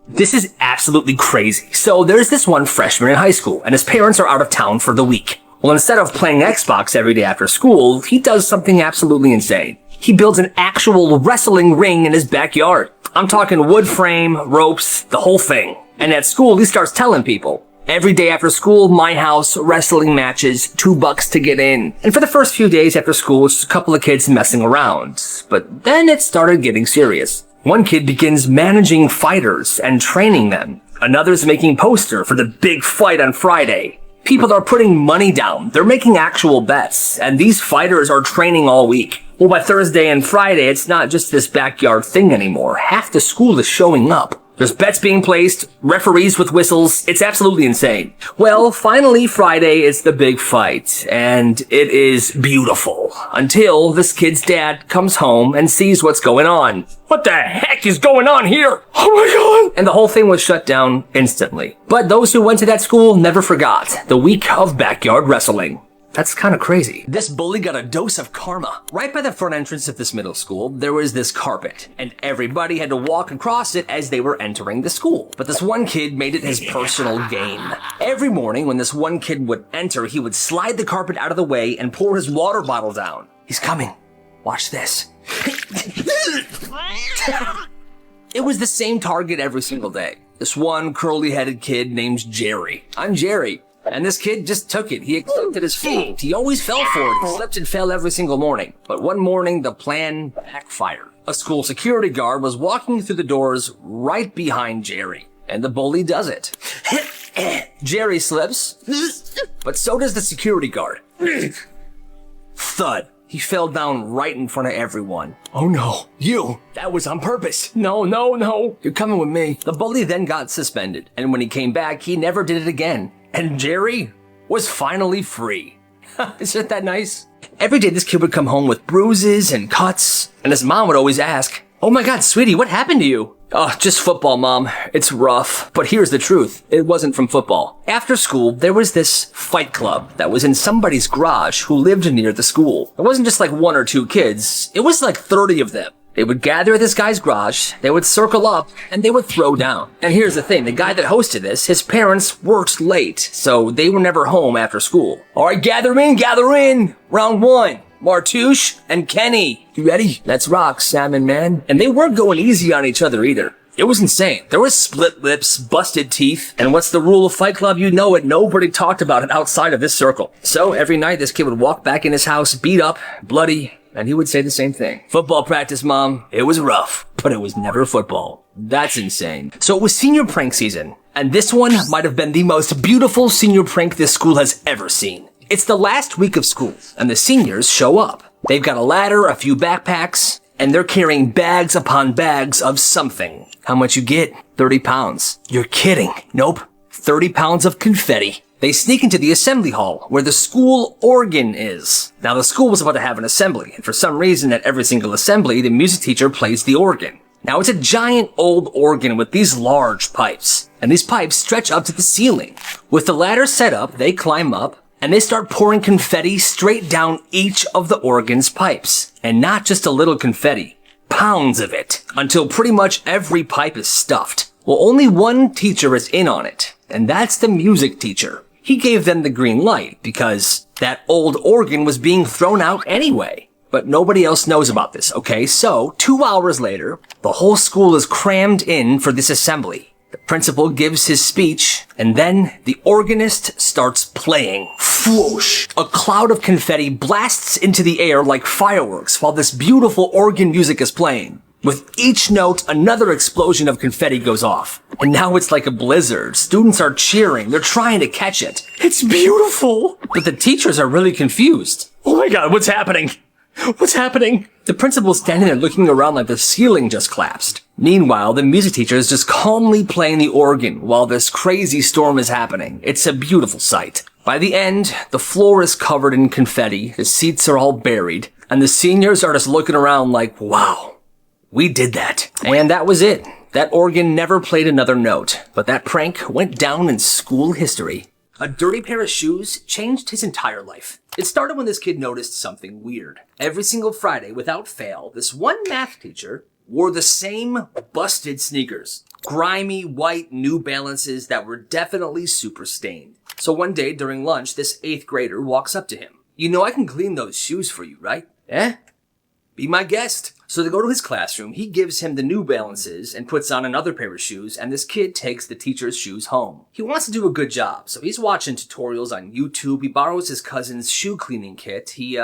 This is absolutely crazy. So there's this one freshman in high school, and his parents are out of town for the week. Well, instead of playing Xbox every day after school, he does something absolutely insane. He builds an actual wrestling ring in his backyard. I'm talking wood frame, ropes, the whole thing. And at school, he starts telling people, every day after school, my house, wrestling matches, $2 to get in. And for the first few days after school, it's just a couple of kids messing around. But then it started getting serious. One kid begins managing fighters and training them. Another's making poster for the big fight on Friday. People are putting money down. They're making actual bets. And these fighters are training all week. Well, by Thursday and Friday, it's not just this backyard thing anymore. Half the school is showing up. There's bets being placed, referees with whistles. It's absolutely insane. Well, finally Friday is the big fight, and it is beautiful. Until this kid's dad comes home and sees what's going on. What the heck is going on here? Oh my God! And the whole thing was shut down instantly. But those who went to that school never forgot the week of backyard wrestling. That's kind of crazy. This bully got a dose of karma. Right by the front entrance of this middle school, there was this carpet, and everybody had to walk across it as they were entering the school. But this one kid made it his personal game. Every morning when this one kid would enter, he would slide the carpet out of the way and pour his water bottle down. He's coming. Watch this. It was the same target every single day. This one curly-headed kid named Jerry. I'm Jerry. And this kid just took it. He accepted his fate. He always fell for it. He slipped and fell every single morning. But one morning, the plan backfired. A school security guard was walking through the doors right behind Jerry. And the bully does it. Jerry slips, but so does the security guard. Thud. He fell down right in front of everyone. Oh no, you! That was on purpose. No, no, no. You're coming with me. The bully then got suspended. And when he came back, he never did it again. And Jerry was finally free. Isn't that nice? Every day this kid would come home with bruises and cuts, and his mom would always ask, oh my God, sweetie, what happened to you? Oh, just football, Mom. It's rough. But here's the truth. It wasn't from football. After school, there was this fight club that was in somebody's garage who lived near the school. It wasn't just like 1 or 2 kids. It was like 30 of them. They would gather at this guy's garage, they would circle up, and they would throw down. And here's the thing, the guy that hosted this, his parents worked late, so they were never home after school. Alright, gather in! Round 1, Martouche and Kenny. You ready? Let's rock, Salmon Man. And they weren't going easy on each other either. It was insane. There was split lips, busted teeth, and what's the rule of Fight Club? You know it. Nobody talked about it outside of this circle. So every night, this kid would walk back in his house, beat up, bloody, and he would say the same thing. Football practice, Mom. It was rough, but it was never football. That's insane. So it was senior prank season, and this one might have been the most beautiful senior prank this school has ever seen. It's the last week of school, and the seniors show up. They've got a ladder, a few backpacks, and they're carrying bags upon bags of something. How much you get? 30 pounds. You're kidding. Nope. 30 pounds of confetti. They sneak into the assembly hall, where the school organ is. Now, the school was about to have an assembly, and for some reason at every single assembly, the music teacher plays the organ. Now, it's a giant old organ with these large pipes, and these pipes stretch up to the ceiling. With the ladder set up, they climb up, and they start pouring confetti straight down each of the organ's pipes. And not just a little confetti, pounds of it, until pretty much every pipe is stuffed. Well, only one teacher is in on it, and that's the music teacher. He gave them the green light because that old organ was being thrown out anyway. But nobody else knows about this, okay? So, 2 hours later, the whole school is crammed in for this assembly. The principal gives his speech, and then the organist starts playing. Whoosh! A cloud of confetti blasts into the air like fireworks while this beautiful organ music is playing. With each note, another explosion of confetti goes off. And now it's like a blizzard. Students are cheering. They're trying to catch it. It's beautiful! But the teachers are really confused. Oh my God, what's happening? What's happening? The principal's standing there looking around like the ceiling just collapsed. Meanwhile, the music teacher is just calmly playing the organ while this crazy storm is happening. It's a beautiful sight. By the end, the floor is covered in confetti, the seats are all buried, and the seniors are just looking around like, wow. We did that. And that was it. That organ never played another note, but that prank went down in school history. A dirty pair of shoes changed his entire life. It started when this kid noticed something weird. Every single Friday, without fail, this one math teacher wore the same busted sneakers. Grimy, white New Balances that were definitely super stained. So one day during lunch, this 8th grader walks up to him. "You know I can clean those shoes for you, right?" "Eh? Be my guest." So they go to his classroom, he gives him the New Balances and puts on another pair of shoes, and this kid takes the teacher's shoes home. He wants to do a good job, so he's watching tutorials on YouTube, he borrows his cousin's shoe cleaning kit, he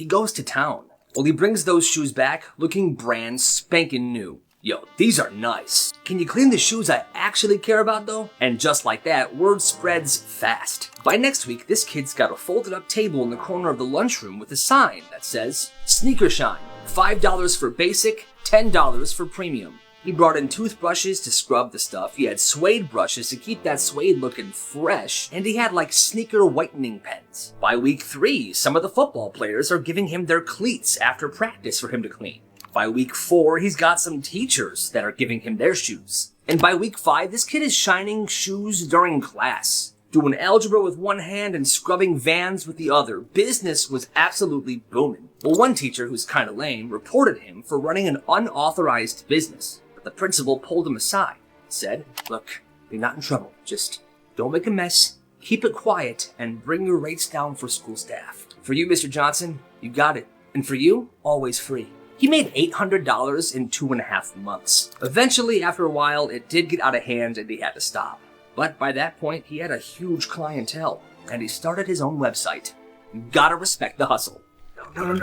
goes to town. Well, he brings those shoes back looking brand spanking new. "Yo, these are nice. Can you clean the shoes I actually care about though?" And just like that, word spreads fast. By next week, this kid's got a folded up table in the corner of the lunchroom with a sign that says, "Sneaker Shine, $5 for basic, $10 for premium." He brought in toothbrushes to scrub the stuff, he had suede brushes to keep that suede looking fresh, and he had like sneaker whitening pens. By week 3, some of the football players are giving him their cleats after practice for him to clean. By week 4, he's got some teachers that are giving him their shoes. And by week 5, this kid is shining shoes during class, doing algebra with one hand and scrubbing Vans with the other. Business was absolutely booming. Well, one teacher, who's kind of lame, reported him for running an unauthorized business. But the principal pulled him aside and said, "Look, you're not in trouble. Just don't make a mess, keep it quiet, and bring your rates down for school staff. For you, Mr. Johnson, you got it. And for you, always free." He made $800 in 2.5 months. Eventually, after a while, it did get out of hand and he had to stop. But by that point, he had a huge clientele, and he started his own website. You gotta respect the hustle. No.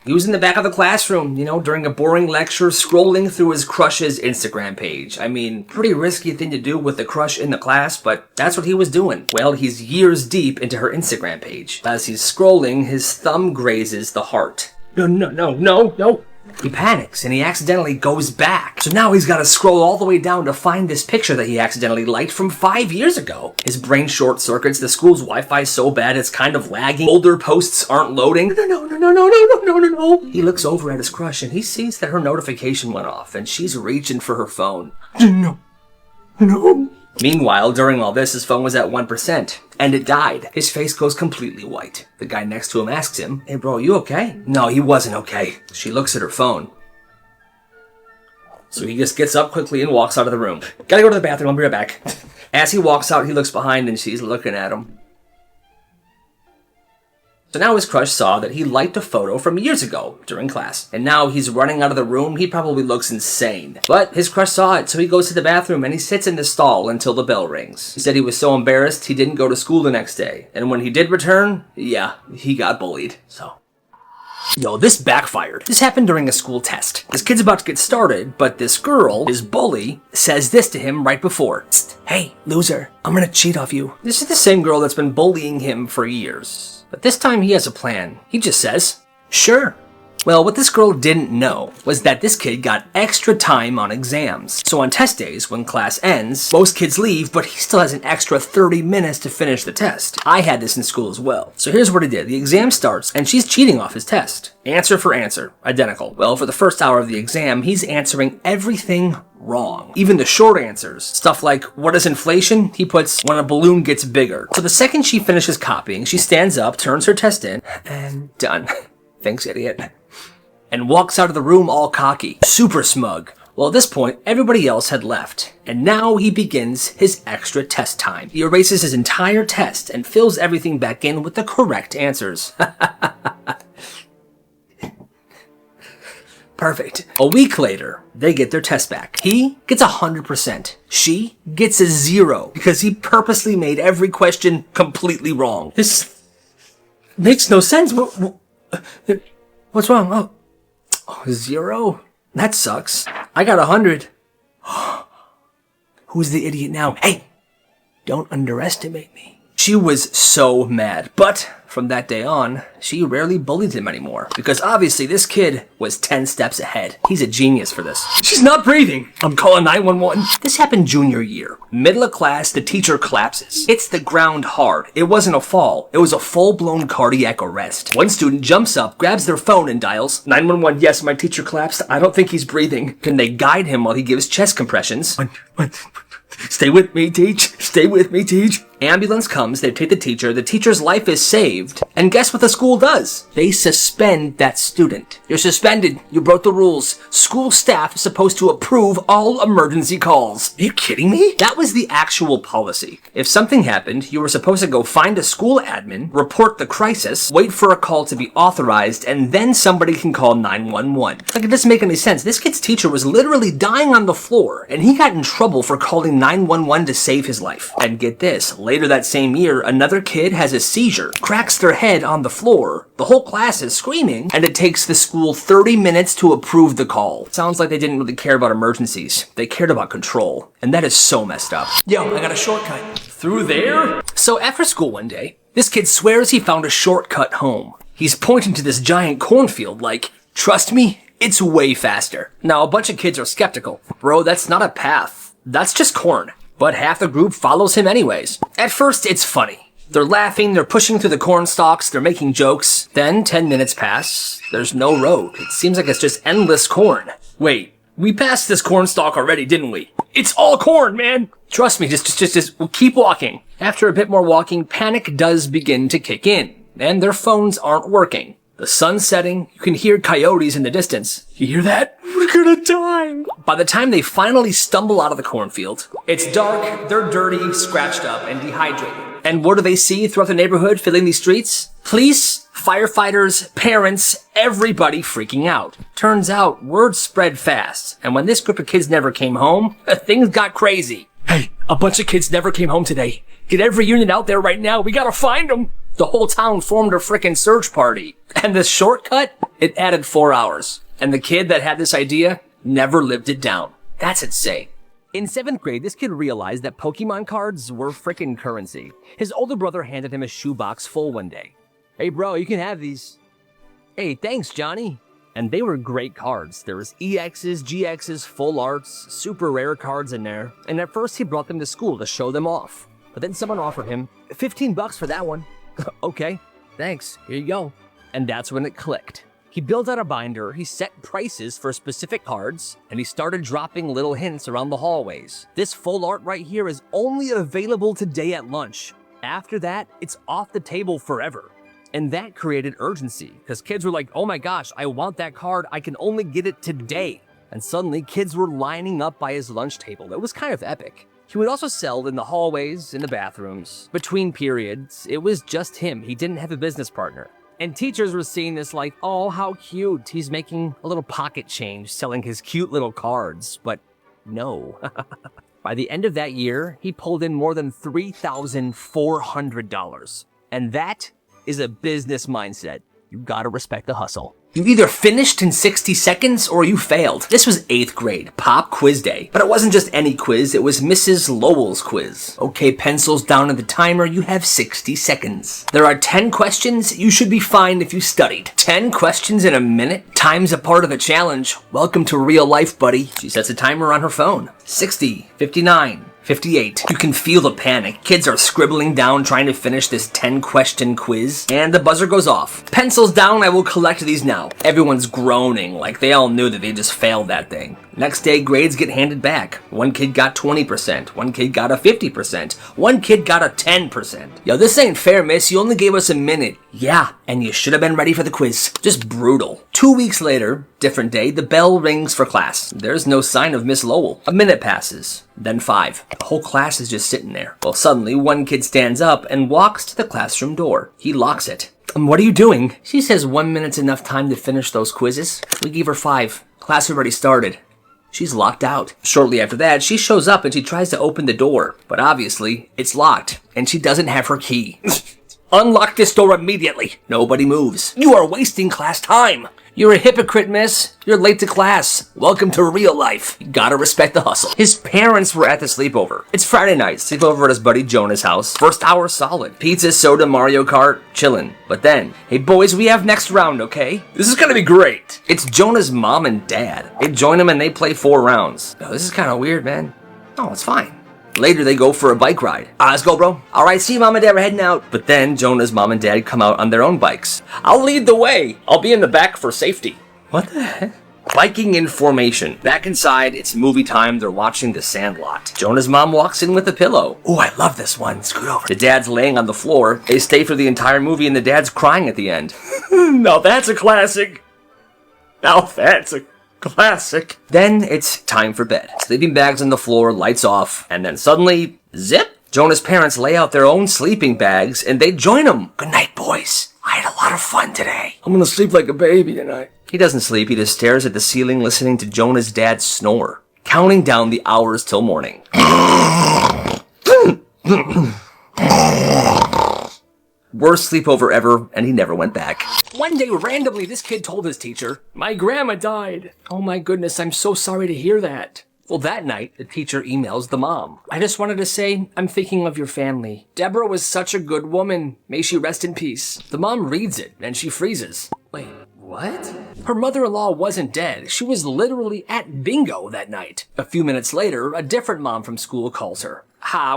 He was in the back of the classroom, during a boring lecture, scrolling through his crush's Instagram page. I mean, pretty risky thing to do with a crush in the class, but that's what he was doing. Well, he's years deep into her Instagram page. As he's scrolling, his thumb grazes the heart. No. He panics and he accidentally goes back. So now he's got to scroll all the way down to find this picture that he accidentally liked from 5 years ago. His brain short circuits, the school's Wi-Fi is so bad it's kind of lagging. Older posts aren't loading. No. He looks over at his crush and he sees that her notification went off and she's reaching for her phone. No. Meanwhile, during all this, his phone was at 1%, and it died. His face goes completely white. The guy next to him asks him, "Hey bro, you okay?" No, he wasn't okay. She looks at her phone. So he just gets up quickly and walks out of the room. "Gotta go to the bathroom, I'll be right back." As he walks out, he looks behind and she's looking at him. So now his crush saw that he liked a photo from years ago during class. And now he's running out of the room. He probably looks insane. But his crush saw it, so he goes to the bathroom and he sits in the stall until the bell rings. He said he was so embarrassed he didn't go to school the next day. And when he did return, he got bullied. So, this backfired. This happened during a school test. This kid's about to get started, but this girl, his bully, says this to him right before. "Hey, loser, I'm gonna cheat off you." This is the same girl that's been bullying him for years. But this time he has a plan. He just says, "Sure." Well, what this girl didn't know was that this kid got extra time on exams. So on test days, when class ends, most kids leave, but he still has an extra 30 minutes to finish the test. I had this in school as well. So here's what he did. The exam starts, and she's cheating off his test. Answer for answer. Identical. Well, for the first hour of the exam, he's answering everything wrong. Even the short answers. Stuff like, "What is inflation?" He puts, "When a balloon gets bigger." So the second she finishes copying, she stands up, turns her test in, and done. Thanks, idiot. And walks out of the room all cocky, super smug. Well, at this point, everybody else had left. And now he begins his extra test time. He erases his entire test and fills everything back in with the correct answers. Perfect. A week later, they get their test back. He gets 100%. She gets a 0 because he purposely made every question completely wrong. This makes no sense. What's wrong? Oh, 0? That sucks. I got 100. Who's the idiot now? Hey, don't underestimate me. She was so mad, but from that day on, she rarely bullied him anymore because obviously this kid was 10 steps ahead. He's a genius for this. She's not breathing. I'm calling 911. This happened junior year. Middle of class, the teacher collapses. Hits the ground hard. It wasn't a fall. It was a full-blown cardiac arrest. One student jumps up, grabs their phone and dials 911. Yes, my teacher collapsed. I don't think he's breathing. Can they guide him while he gives chest compressions? Stay with me, Teach. Stay with me, Teach. Ambulance comes, they take the teacher's life is saved, and guess what the school does? They suspend that student. You're suspended. You broke the rules. School staff is supposed to approve all emergency calls. Are you kidding me? That was the actual policy. If something happened, you were supposed to go find a school admin, report the crisis, wait for a call to be authorized, and then somebody can call 911. Like, it doesn't make any sense. This kid's teacher was literally dying on the floor, and he got in trouble for calling 911 to save his life. And get this, later that same year, another kid has a seizure, cracks their head on the floor, the whole class is screaming, and it takes the school 30 minutes to approve the call. Sounds like they didn't really care about emergencies. They cared about control. And that is so messed up. Yo, I got a shortcut. Through there? So after school one day, this kid swears he found a shortcut home. He's pointing to this giant cornfield like, trust me, it's way faster. Now, a bunch of kids are skeptical. Bro, that's not a path. That's just corn. But half the group follows him anyways. At first, it's funny. They're laughing, they're pushing through the corn stalks, they're making jokes. Then 10 minutes pass, there's no road. It seems like it's just endless corn. Wait, we passed this corn stalk already, didn't we? It's all corn, man! Trust me, just we'll keep walking. After a bit more walking, panic does begin to kick in, and their phones aren't working. The sun's setting, you can hear coyotes in the distance. You hear that? We're gonna die! By the time they finally stumble out of the cornfield, it's dark, they're dirty, scratched up, and dehydrated. And what do they see throughout the neighborhood filling these streets? Police, firefighters, parents, everybody freaking out. Turns out, word spread fast, and when this group of kids never came home, things got crazy. Hey, a bunch of kids never came home today. Get every unit out there right now, we gotta find them! The whole town formed a frickin' search party. And this shortcut, it added 4 hours. And the kid that had this idea never lived it down. That's insane. In 7th grade, this kid realized that Pokemon cards were frickin' currency. His older brother handed him a shoebox full one day. Hey bro, you can have these. Hey, thanks Johnny. And they were great cards. There was EXs, GXs, full arts, super rare cards in there. And at first he brought them to school to show them off. But then someone offered him $15 for that one. Okay, thanks, here you go. And that's when it clicked. He built out a binder, he set prices for specific cards, and he started dropping little hints around the hallways. This full art right here is only available today at lunch. After that, it's off the table forever. And that created urgency, because kids were like, oh my gosh, I want that card, I can only get it today. And suddenly, kids were lining up by his lunch table. It was kind of epic. He would also sell in the hallways, in the bathrooms. Between periods, it was just him. He didn't have a business partner. And teachers were seeing this like, oh, how cute. He's making a little pocket change selling his cute little cards. But no. By the end of that year, he pulled in more than $3,400. And that is a business mindset. You gotta respect the hustle. You either finished in 60 seconds or you failed. This was 8th grade, pop quiz day. But it wasn't just any quiz, it was Mrs. Lowell's quiz. Okay, pencils down at the timer, you have 60 seconds. There are 10 questions, you should be fine if you studied. 10 questions in a minute? Time's a part of the challenge. Welcome to real life, buddy. She sets a timer on her phone. 60, 59. 58. You can feel the panic. Kids are scribbling down trying to finish this 10-question quiz, and the buzzer goes off. Pencils down, I will collect these now. Everyone's groaning like they all knew that they just failed that thing. Next day, grades get handed back. One kid got 20%, one kid got a 50%, one kid got a 10%. Yo, this ain't fair, miss. You only gave us a minute. Yeah, and you should have been ready for the quiz. Just brutal. 2 weeks later, different day, the bell rings for class. There's no sign of Miss Lowell. A minute passes, then 5. The whole class is just sitting there. Well, suddenly, one kid stands up and walks to the classroom door. He locks it. What are you doing? She says 1 minute's enough time to finish those quizzes. We gave her 5. Class already started. She's locked out. Shortly after that, she shows up and she tries to open the door. But obviously, it's locked, and she doesn't have her key. Unlock this door immediately. Nobody moves. You are wasting class time. You're a hypocrite, miss. You're late to class. Welcome to real life. You gotta respect the hustle. His parents were at the sleepover. It's Friday night. Sleepover at his buddy Jonah's house. First hour solid. Pizza, soda, Mario Kart, chillin'. But then, hey boys, we have next round, okay? This is gonna be great. It's Jonah's mom and dad. They join him and they play 4 rounds. Oh, this is kinda weird, man. Oh, it's fine. Later, they go for a bike ride. Let's go, bro. All right, see you, mom and dad, we're heading out. But then Jonah's mom and dad come out on their own bikes. I'll lead the way. I'll be in the back for safety. What the heck? Biking in formation. Back inside, it's movie time. They're watching The Sandlot. Jonah's mom walks in with a pillow. Oh, I love this one. Scoot over. The dad's laying on the floor. They stay for the entire movie and the dad's crying at the end. Now that's a classic. Now that's a classic. Then it's time for bed. Sleeping bags on the floor, lights off, and then suddenly, zip! Jonah's parents lay out their own sleeping bags and they join them. Good night, boys. I had a lot of fun today. I'm gonna sleep like a baby tonight. He doesn't sleep. He just stares at the ceiling listening to Jonah's dad snore, counting down the hours till morning. Worst sleepover ever, and he never went back. One day, randomly, this kid told his teacher, "My grandma died." Oh my goodness, I'm so sorry to hear that. Well, that night, the teacher emails the mom. "I just wanted to say, I'm thinking of your family. Deborah was such a good woman. May she rest in peace." The mom reads it, and she freezes. Wait, what? Her mother-in-law wasn't dead. She was literally at bingo that night. A few minutes later, a different mom from school calls her.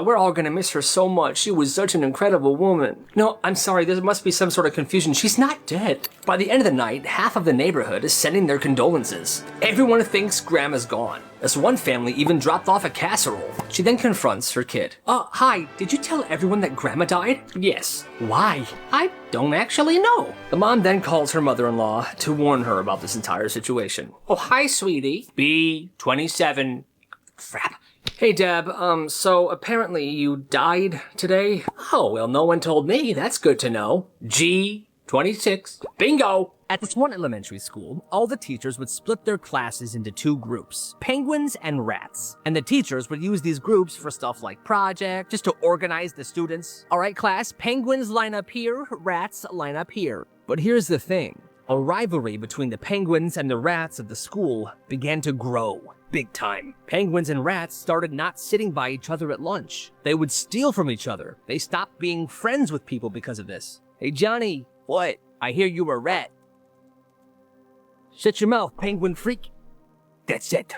We're all gonna miss her so much. She was such an incredible woman. No, I'm sorry, there must be some sort of confusion. She's not dead. By the end of the night, half of the neighborhood is sending their condolences. Everyone thinks Grandma's gone. This one family even dropped off a casserole. She then confronts her kid. Hi, did you tell everyone that Grandma died? Yes. Why? I don't actually know. The mom then calls her mother-in-law to warn her about this entire situation. Oh, hi, sweetie. B27. Crap. Hey, Deb, so apparently you died today? Oh, well, no one told me. That's good to know. G26. Bingo! At this one elementary school, all the teachers would split their classes into two groups, penguins and rats. And the teachers would use these groups for stuff like projects, just to organize the students. All right, class, penguins line up here, rats line up here. But here's the thing. A rivalry between the penguins and the rats of the school began to grow. Big time. Penguins and rats started not sitting by each other at lunch. They would steal from each other. They stopped being friends with people because of this. Hey, Johnny. What? I hear you were a rat. Shut your mouth, penguin freak. That's it.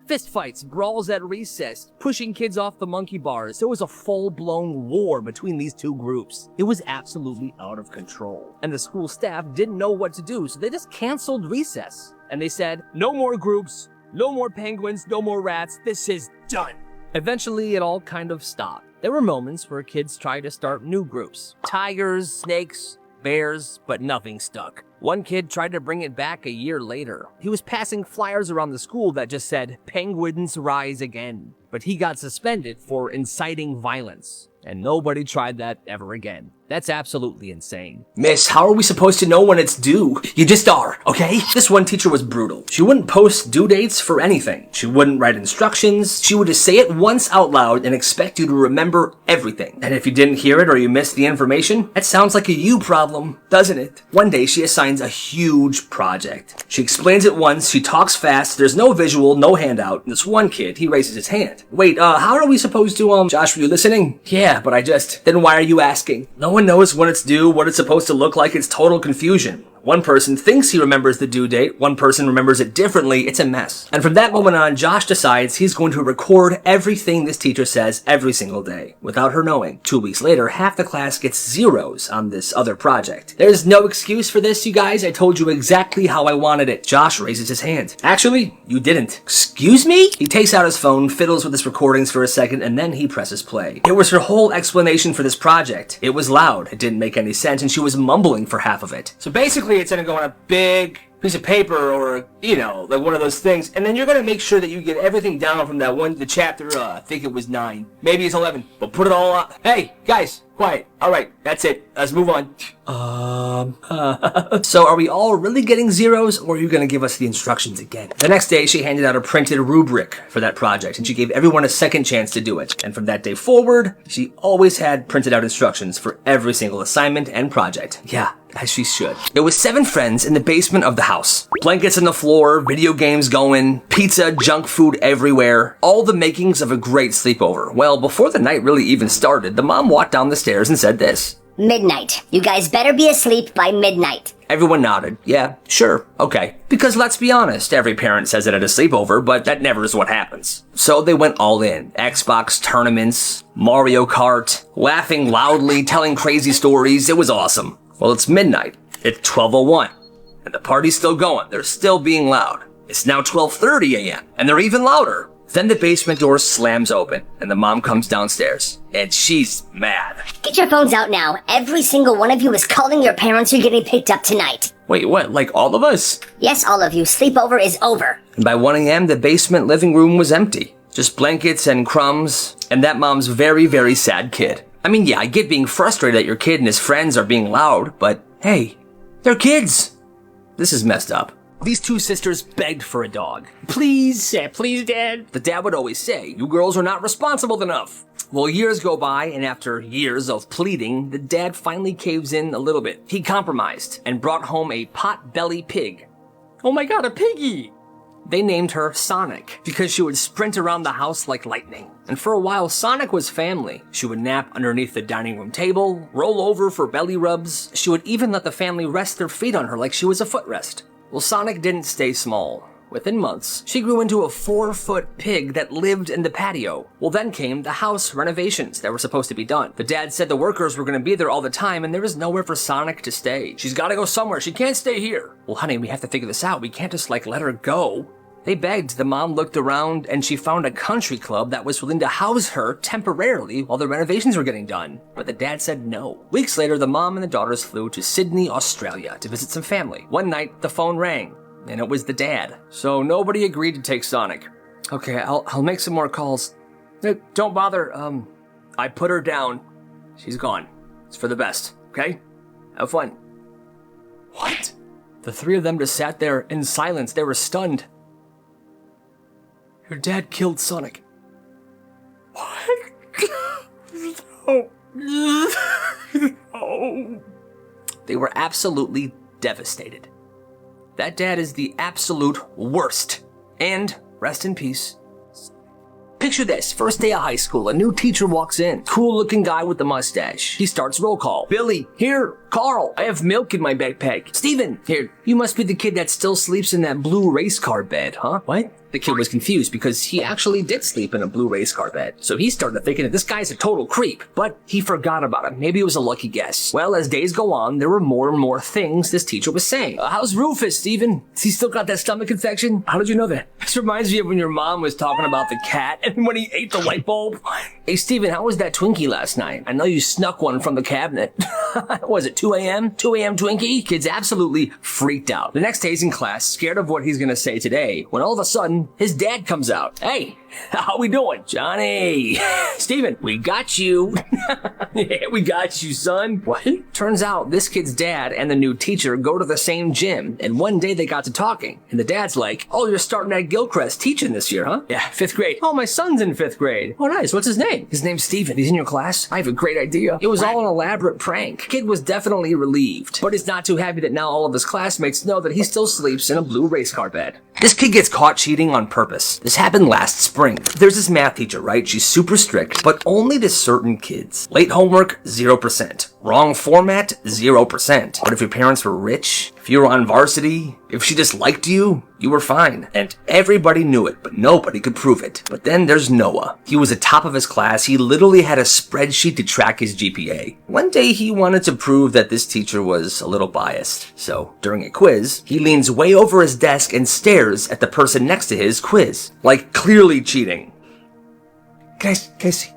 Fistfights, brawls at recess, pushing kids off the monkey bars. There was a full-blown war between these two groups. It was absolutely out of control. And the school staff didn't know what to do, so they just canceled recess. And they said, no more groups, no more penguins, no more rats. This is done. Eventually, it all kind of stopped. There were moments where kids tried to start new groups. Tigers, snakes, bears, but nothing stuck. One kid tried to bring it back a year later. He was passing flyers around the school that just said, "Penguins rise again." But he got suspended for inciting violence. And nobody tried that ever again. That's absolutely insane. Miss, how are we supposed to know when it's due? You just are, okay? This one teacher was brutal. She wouldn't post due dates for anything. She wouldn't write instructions. She would just say it once out loud and expect you to remember everything. And if you didn't hear it or you missed the information, that sounds like a you problem, doesn't it? One day she assigns a huge project. She explains it once, she talks fast, there's no visual, no handout. And this one kid, he raises his hand. Wait, how are we supposed to, Josh, were you listening? Yeah, but then why are you asking? No one knows when it's due, what it's supposed to look like. It's total confusion. One person thinks he remembers the due date, one person remembers it differently. It's a mess. And from that moment on, Josh decides he's going to record everything this teacher says every single day, without her knowing. 2 weeks later, half the class gets zeros on this other project. There's no excuse for this, you guys. I told you exactly how I wanted it. Josh raises his hand. Actually, you didn't. Excuse me? He takes out his phone, fiddles with his recordings for a second, and then he presses play. It was her whole explanation for this project. It was loud, it didn't make any sense, and she was mumbling for half of it. So basically, it's going to go on a big piece of paper or, like one of those things. And then you're going to make sure that you get everything down from the chapter, I think it was 9. Maybe it's 11. But put it all up. Hey, guys, quiet. All right, that's it. Let's move on. So are we all really getting zeros, or are you going to give us the instructions again? The next day, she handed out a printed rubric for that project, and she gave everyone a second chance to do it. And from that day forward, she always had printed out instructions for every single assignment and project. Yeah, as she should. There was 7 friends in the basement of the house. Blankets on the floor, video games going, pizza, junk food everywhere. All the makings of a great sleepover. Well, before the night really even started, the mom walked down the stairs and said this. Midnight. You guys better be asleep by midnight. Everyone nodded. Yeah, sure, okay. Because let's be honest, every parent says it at a sleepover, but that never is what happens. So they went all in. Xbox tournaments, Mario Kart, laughing loudly, telling crazy stories. It was awesome. Well, it's midnight. It's 12:01. And the party's still going. They're still being loud. It's now 12:30 a.m., and they're even louder. Then the basement door slams open, and the mom comes downstairs, and she's mad. Get your phones out now. Every single one of you is calling your parents you're getting picked up tonight. Wait, what, like all of us? Yes, all of you. Sleepover is over. And by 1 a.m., the basement living room was empty. Just blankets and crumbs, and that mom's very, very sad kid. I mean, yeah, I get being frustrated that your kid and his friends are being loud, but hey, they're kids. This is messed up. These two sisters begged for a dog. Please, please, Dad. The dad would always say, you girls are not responsible enough. Well, years go by, and after years of pleading, the dad finally caves in a little bit. He compromised and brought home a pot-belly pig. Oh my god, a piggy! They named her Sonic because she would sprint around the house like lightning. And for a while, Sonic was family. She would nap underneath the dining room table, roll over for belly rubs. She would even let the family rest their feet on her like she was a footrest. Well, Sonic didn't stay small. Within months, she grew into a 4-foot pig that lived in the patio. Well, then came the house renovations that were supposed to be done. The dad said the workers were going to be there all the time, and there was nowhere for Sonic to stay. She's got to go somewhere. She can't stay here. Well, honey, we have to figure this out. We can't just, let her go. They begged. The mom looked around, and she found a country club that was willing to house her temporarily while the renovations were getting done. But the dad said no. Weeks later, the mom and the daughters flew to Sydney, Australia to visit some family. One night, the phone rang. And it was the dad. So nobody agreed to take Sonic. Okay, I'll make some more calls. Don't bother, I put her down. She's gone. It's for the best, okay? Have fun. What? The three of them just sat there in silence. They were stunned. Your dad killed Sonic. What? No. No. They were absolutely devastated. That dad is the absolute worst. And rest in peace. Picture this, first day of high school, a new teacher walks in. Cool looking guy with the mustache. He starts roll call. Billy, here. Carl, I have milk in my backpack. Steven, here. You must be the kid that still sleeps in that blue race car bed, huh? What? The kid was confused because he actually did sleep in a blue race car bed. So he started thinking that this guy's a total creep, but he forgot about it. Maybe it was a lucky guess. Well, as days go on, there were more and more things this teacher was saying. How's Rufus, Steven? Has he still got that stomach infection? How did you know that? This reminds me of when your mom was talking about the cat and when he ate the light bulb. Hey, Steven, how was that Twinkie last night? I know you snuck one from the cabinet. Was it 2 a.m.? 2 a.m. Twinkie? Kid's absolutely freaked out. The next day he's in class, scared of what he's gonna say today, when all of a sudden, his dad comes out. Hey, how we doing? Johnny. Steven, we got you. Yeah, we got you, son. What? Turns out this kid's dad and the new teacher go to the same gym, and one day they got to talking, and the dad's like, oh, you're starting at Gilchrist teaching this year, huh? Yeah, 5th grade. Oh, my son's in 5th grade. Oh, nice. What's his name? His name's Steven. He's in your class? I have a great idea. It was all an elaborate prank. Kid was definitely relieved, but he's not too happy that now all of his classmates know that he still sleeps in a blue race car bed. This kid gets caught cheating on purpose. This happened last spring. There's this math teacher, right? She's super strict, but only to certain kids. Late homework, 0%. Wrong format, 0%. But if your parents were rich, if you were on varsity, if she just liked you, you were fine. And everybody knew it, but nobody could prove it. But then there's Noah. He was at top of his class. He literally had a spreadsheet to track his GPA. One day he wanted to prove that this teacher was a little biased. So during a quiz, he leans way over his desk and stares at the person next to his quiz. Like clearly cheating. Casey.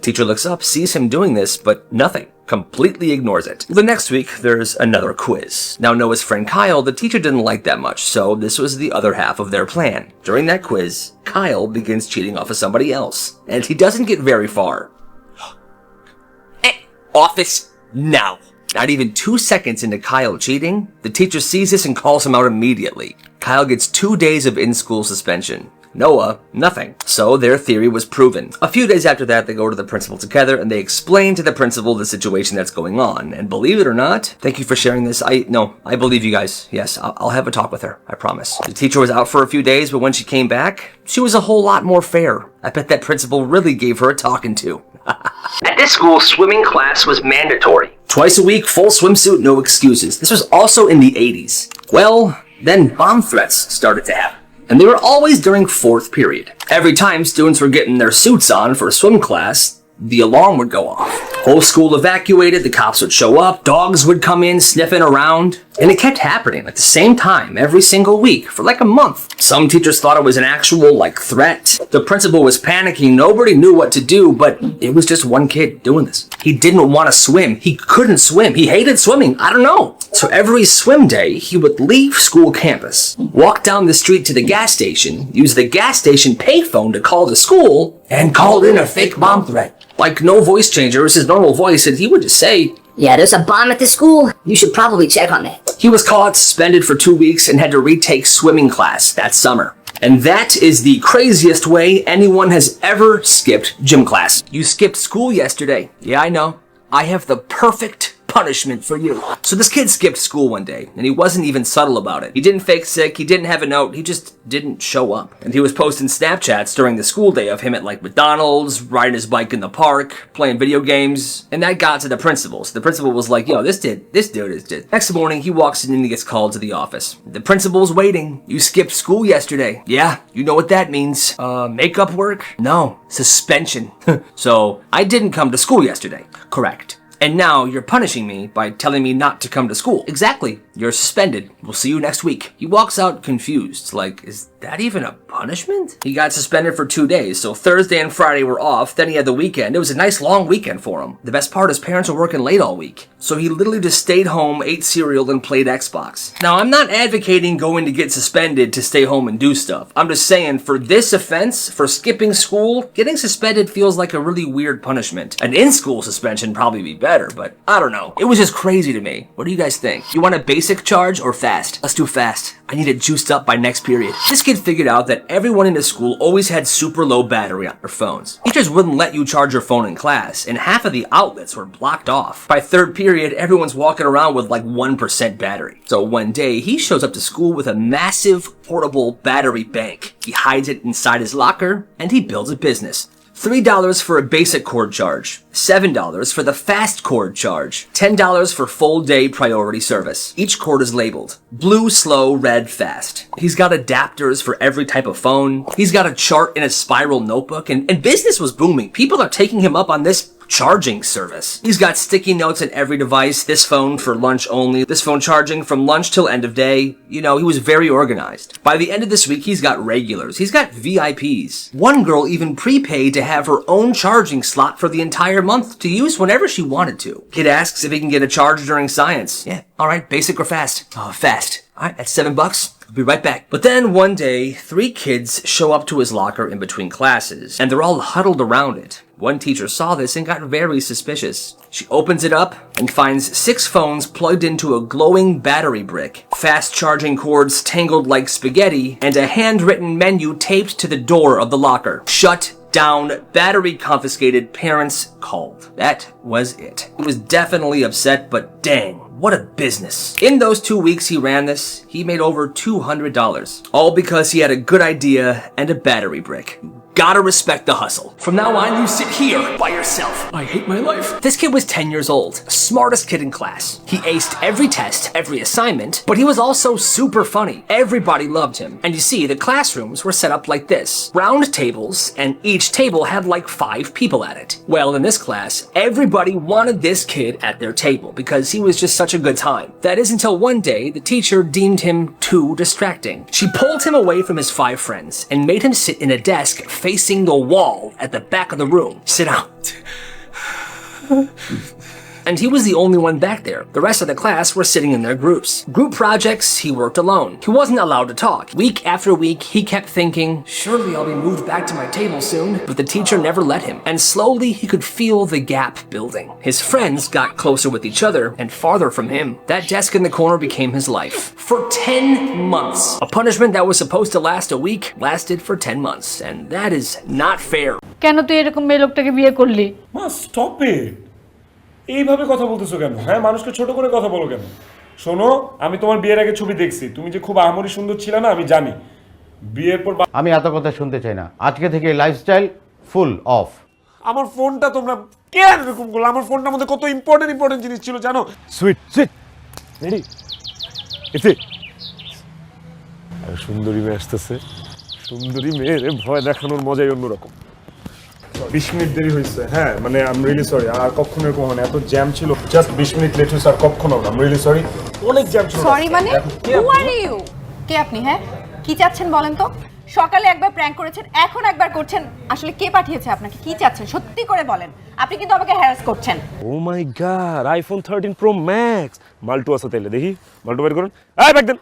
Teacher looks up, sees him doing this, but nothing. Completely ignores it. The next week, there's another quiz. Now Noah's friend Kyle, the teacher didn't like that much, so this was the other half of their plan. During that quiz, Kyle begins cheating off of somebody else, and he doesn't get very far. Office now. Not even 2 seconds into Kyle cheating, the teacher sees this and calls him out immediately. Kyle gets 2 days of in-school suspension. Noah, nothing. So their theory was proven. A few days after that, they go to the principal together and they explain to the principal the situation that's going on. And believe it or not, thank you for sharing this. I believe you guys. Yes, I'll have a talk with her. I promise. The teacher was out for a few days, but when she came back, she was a whole lot more fair. I bet that principal really gave her a talking to. At this school, swimming class was mandatory. Twice a week, full swimsuit, no excuses. This was also in the 80s. Well, then bomb threats started to happen. And they were always during 4th period. Every time students were getting their suits on for swim class, the alarm would go off. Whole school evacuated, the cops would show up, dogs would come in sniffing around, and it kept happening at the same time every single week for like a month. Some teachers thought it was an actual threat. The principal was panicking, nobody knew what to do, but it was just one kid doing this. He didn't want to swim, he couldn't swim, he hated swimming, I don't know. So every swim day, he would leave school campus, walk down the street to the gas station, use the gas station payphone to call the school, and call in a fake bomb threat. Like no voice changer, it was his normal voice, and he would just say, "Yeah, there's a bomb at the school. You should probably check on it." He was caught, suspended for 2 weeks, and had to retake swimming class that summer. And that is the craziest way anyone has ever skipped gym class. You skipped school yesterday. Yeah, I know. I have the perfect punishment for you. So this kid skipped school one day, and he wasn't even subtle about it. He didn't fake sick, he didn't have a note, he just didn't show up. And he was posting Snapchats during the school day of him at McDonald's, riding his bike in the park, playing video games, and that got to the principal. So the principal was like, yo, this dude is dead. Next morning, he walks in and he gets called to the office. The principal's waiting. You skipped school yesterday. Yeah, you know what that means. Makeup work? No, suspension. So I didn't come to school yesterday. Correct. And now you're punishing me by telling me not to come to school. Exactly. You're suspended. We'll see you next week. He walks out confused. Like, is that even a punishment? He got suspended for 2 days, so Thursday and Friday were off, then he had the weekend. It was a nice long weekend for him. The best part, his parents were working late all week. So he literally just stayed home, ate cereal, and played Xbox. Now, I'm not advocating going to get suspended to stay home and do stuff. I'm just saying, for this offense, for skipping school, getting suspended feels like a really weird punishment. An in-school suspension probably be better, but I don't know. It was just crazy to me. What do you guys think? You want a basic charge or fast? Let's do fast. I need it juiced up by next period. This kid figured out that everyone in his school always had super low battery on their phones. Teachers wouldn't let you charge your phone in class, and half of the outlets were blocked off. By third period, everyone's walking around with like 1% battery. So one day, he shows up to school with a massive portable battery bank. He hides it inside his locker, and he builds a business. $3 for a basic cord charge, $7 for the fast cord charge, $10 for full day priority service. Each cord is labeled blue, slow, red, fast. He's got adapters for every type of phone. He's got a chart in a spiral notebook, and business was booming. People are taking him up on this charging service. He's got sticky notes in every device, this phone for lunch only, this phone charging from lunch till end of day. You know, he was very organized. By the end of this week, he's got regulars. He's got VIPs. One girl even prepaid to have her own charging slot for the entire month to use whenever she wanted to. Kid asks if he can get a charge during science. Yeah, all right, basic or fast? Fast. All right, that's $7. I'll be right back. But then one day, 3 kids show up to his locker in between classes, and they're all huddled around it. One teacher saw this and got very suspicious. She opens it up and finds 6 phones plugged into a glowing battery brick, fast charging cords tangled like spaghetti, and a handwritten menu taped to the door of the locker. Shut down, battery confiscated, parents called. That was it. He was definitely upset, but dang, what a business. In those 2 weeks he ran this, he made over $200. All because he had a good idea and a battery brick. Gotta respect the hustle. From now on, you sit here by yourself. I hate my life. This kid was 10 years old, smartest kid in class. He aced every test, every assignment, but he was also super funny. Everybody loved him. And you see, the classrooms were set up like this. Round tables, and each table had like 5 people at it. Well, in this class, everybody wanted this kid at their table because he was just such a good time. That is until one day, the teacher deemed him too distracting. She pulled him away from his 5 friends and made him sit in a desk facing the wall at the back of the room. Sit down. And he was the only one back there. The rest of the class were sitting in their groups. Group projects, he worked alone. He wasn't allowed to talk. Week after week, he kept thinking, surely I'll be moved back to my table soon. But the teacher never let him. And slowly, he could feel the gap building. His friends got closer with each other and farther from him. That desk in the corner became his life. For 10 months. A punishment that was supposed to last a week lasted for 10 months. And that is not fair. কেন তুই এরকম মেয়ে লোকটাকে বিয়ে করলি? মা stop it. এইভাবে কথা বলতেছো কেন? হ্যাঁ, মানুষকে ছোট করে কথা বলো কেন? শোনো, আমি তোমার বিয়ের আগে ছবি দেখছি, তুমি যে খুব আহামরি সুন্দর ছিল না আমি জানি। বিয়ের পর আমি এত কথা শুনতে চাই না। আজকে থেকে লাইফস্টাইল ফুল অফ। আমার ফোনটা তোমরা কেন এরকম করলে? আমার ফোনটার মধ্যে কত ইম্পর্টেন্ট জিনিস ছিল জানো? সুইট সুইট রেডি এতে সুন্দরী মেয়ে আসতেছে। সুন্দরী মেয়ের ভয় দেখানোর মজাই অন্যরকম। 20 মিনিট দেরি হয়েছে, হ্যাঁ মানে আই এম রিয়েলি সরি। আর কখনো এরকম হয় না, এত জ্যাম ছিল, জাস্ট 20 মিনিট লেট হয়েছে, আর কখনো না, আই এম রিয়েলি সরি, অনেক জ্যাম ছিল। সরি মানে হু আর ইউ? কে আপনি? হ্যাঁ, কি চাচ্ছেন বলেন তো? সকালে একবার প্র্যাঙ্ক করেছেন, এখন একবার করছেন। আসলে কে পাঠিয়েছে আপনাকে? কি চাচ্ছেন সত্যি করে বলেন। আপনি কিন্তু আমাকে হ্যারাস করছেন। ও my god, iPhone 13 pro max. মাল্টু আছে তাইলে, দেখি মাল্টু বের করুন। এই ব্যাগ দেন।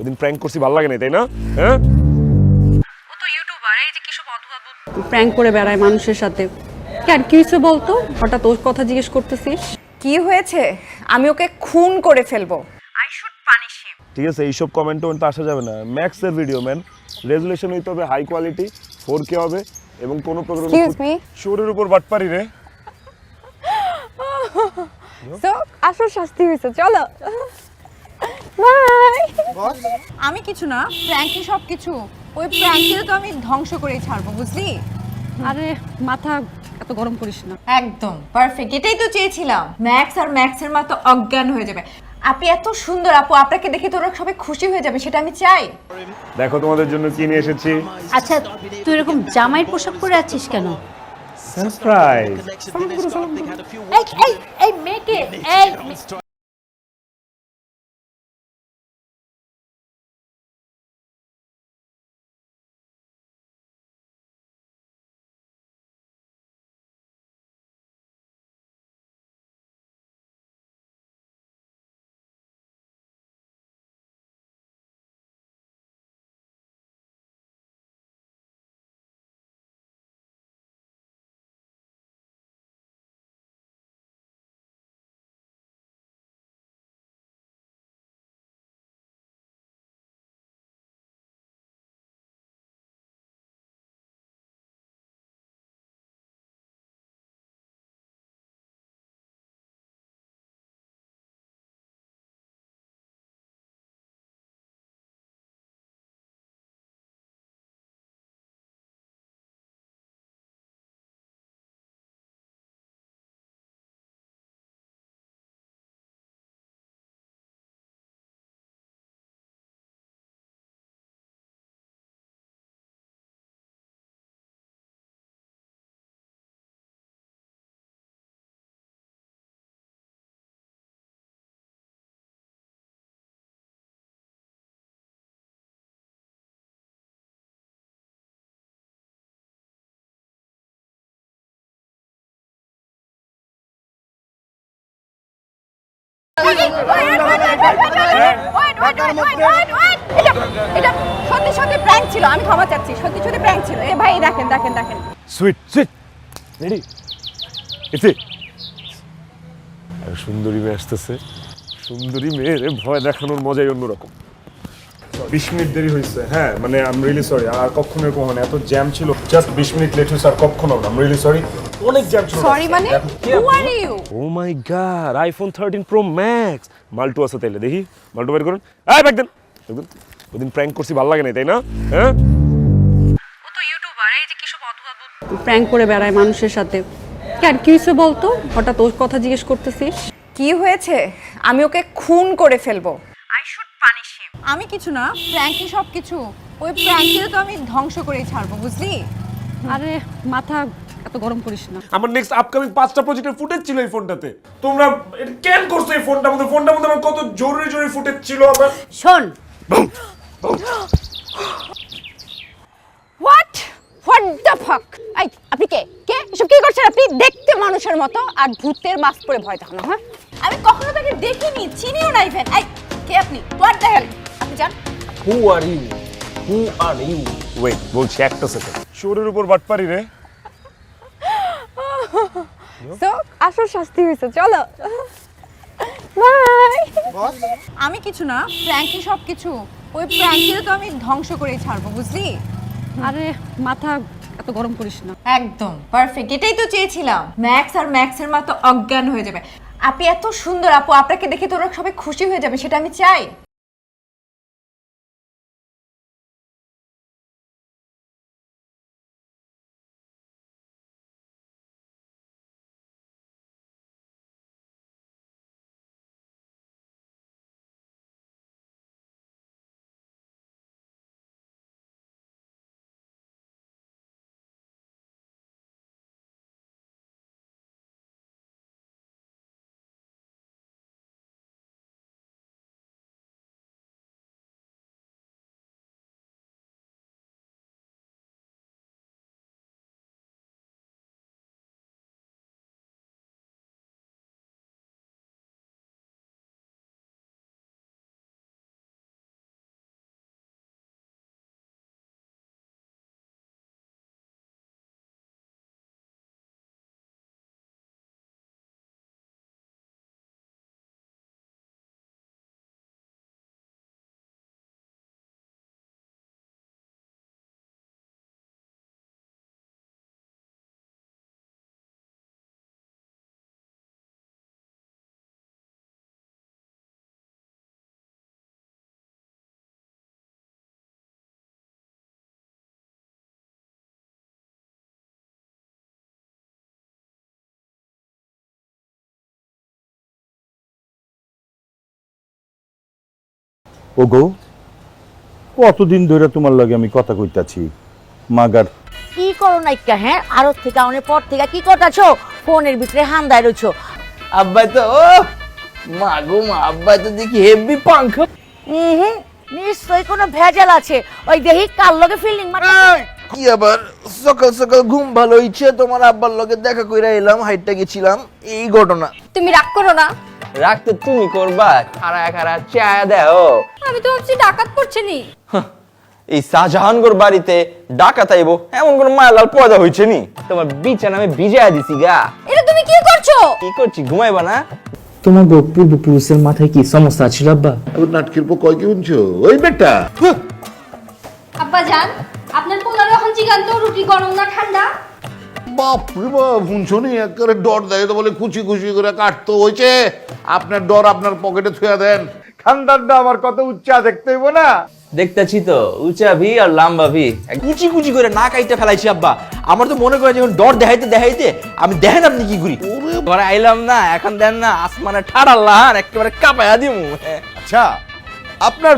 ওদিন প্র্যাঙ্ক করছি, ভালো লাগে না তাই না? হ্যাঁ, ও তো ইউটিউবার, এই যে কি সব অদ্ভুত। প্র্যাঙ্ক করে বেড়ায় মানুষের সাথে। কেন কি হয়েছে বলতো? হঠাৎ ওর কথা জিজ্ঞেস করতেছিস? কি হয়েছে? আমি ওকে খুন করে ফেলবো। I should punish him. ঠিক আছে, এইসব কমেন্ট তো আসা যাবে না। ম্যাক্সের ভিডিও ম্যান, রেজুলেশন হইতে হবে হাই কোয়ালিটি, 4K হবে, এবং কোনো প্রকার Excuse me? শোরের উপর বাটপারি রে। সো আসল শাস্তি হয়েছে, চলো বাই। আমি কিছু না, প্র্যাঙ্কই সব কিছু। ওই প্র্যাঙ্ককে তো আমি ধ্বংস করেই ছাড়বো, বুঝলি? আরে মাথা এত গরম করিস না। একদম পারফেক্ট, এটাই তো চেয়েছিলাম। ম্যাক্স আর ম্যাক্সের মা তো অজ্ঞান হয়ে যাবে। আপনি এত সুন্দর আপু, আপনাকে দেখে তোরা সবাই খুশি হয়ে যাবে, সেটা আমি চাই। দেখো তোমাদের জন্য কি নিয়ে এসেছি। আচ্ছা, তুই এরকম জামাইয়ের পোশাক পরে আছিস কেন? সারপ্রাইজ। এই এই এই মেয়েকে এই এটা সত্যি সত্যি প্র্যাঙ্ক ছিল, আমি ক্ষমা চাচ্ছি। সত্যি সত্যি প্র্যাঙ্ক ছিল। এ ভাই দেখেন দেখেন দেখেন। সুইট সুইট রেডি, ইটস আর সুন্দরী মেয়ে আসতেছে। সুন্দরী মেয়ের ভয় দেখানোর মজাই অন্যরকম। 20 মিনিট দেরি হয়েছে, হ্যাঁ মানে আই এম রিয়েলি সরি। আর কখনো এরকম হয় না, এত জ্যাম ছিল, জাস্ট 20 মিনিট লেট হয়েছে, আর কখনো না, আই এম রিয়েলি সরি, অনেক জ্যাম ছিল। সরি মানে who are you? Oh my god, iPhone 13 pro max. মাল্টু আছে তাইলে, দেখি মাল্টু বের করুন। এই ব্যাগ দেন। ওদিন প্র্যাঙ্ক করছি, ভালো লাগে না তাই না? হ্যাঁ, ও তো ইউটিউবার, এই যে কি সব অদ্ভুত। প্র্যাঙ্ক করে বেড়ায় মানুষের সাথে। কেন কি হয়েছে বলতো? হঠাৎ ওর কথা জিজ্ঞেস করতেছিস? কি হয়েছে? আমি ওকে খুন করে ফেলবো। I should punish him. আমি কিছু না, প্র্যাঙ্কই সব কিছু। ওই প্র্যাঙ্ককে তো আমি ধ্বংস করেই ছাড়বো, বুঝলি? আরে মাথা এত গরম করিস না। আমার নেক্সট আপকামিং 5টা প্রজেক্টের ফুটেজ ছিল এই ফোনটাতে। তোমরা এটা কেন করছো? এই ফোনটার মধ্যে আমার কত জরুরি জরুরি ফুটেজ ছিল আমার। শোন, হোয়াট হোয়াট দ্য ফাক? এই আপনি কে কে এসব কি করছেন? আপনি দেখতে মানুষের মতো, আর ভূতের মাস্ক পরে ভয় দেখানো। হ্যাঁ, আমি কখনো তাকে দেখিনি, চিনিও না ইভেন। এই কে আপনি? What the hell? আপনি জান? Who are you? Who are you? Wait, বলছি একটা সেকেন্ড। শোরের উপর বাটপারি রে। সো আসল শাস্তি হয়েছে, চলো বাই। আমি কিছু না, প্র্যাঙ্কই সব কিছু। ওই প্র্যাঙ্ককে তো আমি ধ্বংস করেই ছাড়বো, বুঝলি? আরে মাথা এত গরম করিস না। একদম পারফেক্ট, এটাই তো চেয়েছিলাম। ম্যাক্স আর ম্যাক্সের মা তো অজ্ঞান হয়ে যাবে। আপনি এত সুন্দর আপু, আপনাকে দেখে তোরা সবাই খুশি হয়ে যাবে, সেটা আমি চাই। ও গো, কতদিন ধরে তোমার লগে আমি কথা কইতাছি, মাগার কি করো নাইকা? হ্যাঁ, আরো থেকে আউনের পর থেকে কি করতেছো? ফোনের ভিতরে হান্দায় রয়েছো। আব্বাই তো মা গো মা, আব্বাই তো দেখি হেভি পাঙ্খ। হুম, নিশ্চয়ই কোনো ভেজাল আছে। ওই দেখি কার লগে ফিল্ডিং মারতে। কি আবার সকাল সকাল ঘুম ভালো হইছে, তোমার আব্বার লগে দেখা কইরা এলাম, হাইটটা গেছিলাম, এই ঘটনা। তুমি রাগ করো না। রাগ তো তুমি করবা, খারা খারা চায়া দেও। আমি তো ভাবছি ডাকাত করছে নি। এই শাহজাহানগর বাড়িতে ডাকাত আইবো এমন কোন মায়ালাল পয়দা হইছে নি? তোমার বিছানা আমি ভিজায়া দিছি গা। এটা তুমি কি করছো? কি করছি, ঘুমাইবা না? তোমার পূর্বপুরুষের মাথায় কি সমস্যা ছিল আব্বা? নাটকের পর কয় কি শুনছো ওই বেটা? আব্বা জান, আপনার পোলার এখন জিগান তো রুটি গরম না ঠান্ডা? বাপ রে বাপ, শুনছো নি একেবারে ডর দেয় তো বলে খুশি খুশি করে কাটতো হয়েছে। আপনার ডর আপনার পকেটে থুয়া দেন। খানদানটা আমার কত উচ্চা দেখতে হইব না? দেখতেছি তো, উঁচা ভি আর লম্বা ভি, কুচি কুচি করে না কাইটা ফেলাইছি আব্বা। আমার তো মনে করে যখন ডর দেখাইতে দেখাইতে আমি দেখেন আপনি কি করি। ঘরে আইলাম না, এখন দেন না আসমানে ঠাড়াল্লাহান একেবারে কাঁপায়া দিমু। আচ্ছা, আপনার